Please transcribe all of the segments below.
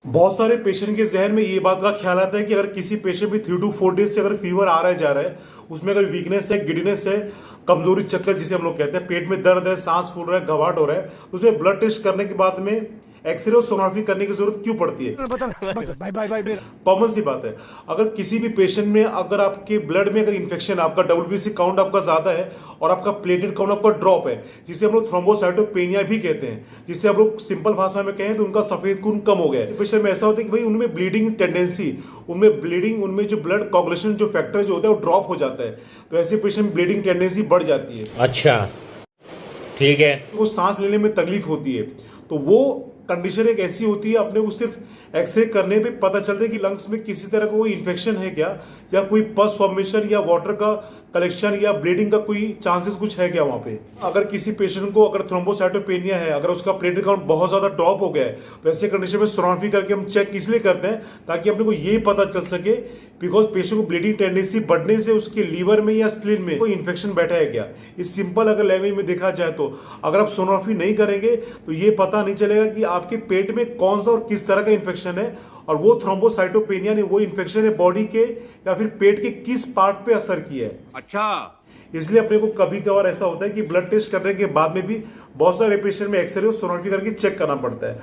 बहुत सारे पेशेंट के जहन में ये बात का ख्याल आता है कि अगर किसी पेशेंट में 3 to 4 डेज से अगर फीवर आ रहा है जा रहा है, उसमें अगर वीकनेस है, गिडनेस है, कमजोरी, चक्कर जिसे हम लोग कहते हैं, पेट में दर्द है, सांस फूल रहा है, घबराहट हो रहा है, तो उसमें ब्लड टेस्ट करने के बाद में एक्सरे और सोनोग्राफी करने की जरूरत क्यों पड़ती है? कॉमन सी बात है। अगर किसी भी पेशेंट में अगर आपके ब्लड में अगर इन्फेक्शन, आपका WBC काउंट आपका ज्यादा है और आपका प्लेटलेट काउंट आपका ड्रॉप है, जिसे हम लोग थ्रोम्बोसाइटोपेनिया भी कहते हैं, जिससे हम लोग सिंपल भाषा में कहें तो उनका सफेद खून कम हो गया है। पेशेंट में ऐसा होता है कि भाई उनमें ब्लीडिंग टेंडेंसी, उनमें जो ब्लड कोगुलेशन जो फैक्टर जो होता है वो ड्रॉप हो जाता है, तो ऐसे पेशेंट ब्लीडिंग टेंडेंसी बढ़ जाती है। अच्छा, ठीक है। वो सांस लेने में तकलीफ होती है, तो वो कंडीशन एक ऐसी होती है, अपने को सिर्फ एक्सरे करने पे पता चलता है कि लंग्स में किसी तरह का कोई इन्फेक्शन है क्या, या कोई पस फॉर्मेशन या वाटर का कलेक्शन या ब्लीडिंग का कोई चांसेस कुछ है क्या वहां पे। अगर किसी पेशेंट को अगर थ्रोम्बोसाइटोपेनिया है, अगर उसका प्लेटलेट काउंट बहुत ज्यादा ड्रॉप हो गया है, तो ऐसे कंडीशन में सोनोग्राफी करके हम चेक इसलिए करते हैं ताकि अपने को ये पता चल सके, बिकॉज पेशेंट को ब्लीडिंग टेंडेंसी बढ़ने से उसके लीवर में या स्प्लीन में कोई इन्फेक्शन बैठा है क्या। इस सिंपल अगर लैंग्वेज में देखा जाए तो अगर आप सोनोग्राफी नहीं करेंगे तो ये पता नहीं चलेगा कि आपके पेट में कौन सा और किस तरह का इन्फेक्शन है, और वो थ्रोम्बोसाइटोपेनिया ने वो इन्फेक्शन है बॉडी के या फिर पेट के किस पार्ट पे असर किया है। अच्छा, इसलिए अपने को कभी कभार ऐसा होता है कि ब्लड टेस्ट करने के बाद में भी बहुत सारे पेशेंट में एक्सरे और सोनोग्राफी करके चेक करना पड़ता है।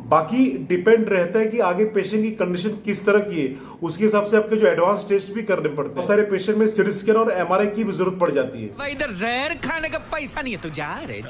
बाकी डिपेंड रहता है कि आगे पेशेंट की कंडीशन किस तरह की है, उसके हिसाब से आपके जो एडवांस टेस्ट भी करने पड़ते हैं। बहुत सारे पेशेंट में सीटी स्कैन और MRI की भी जरूरत पड़ जाती है। इधर जहर खाने का पैसा नहीं है, तू जा रे।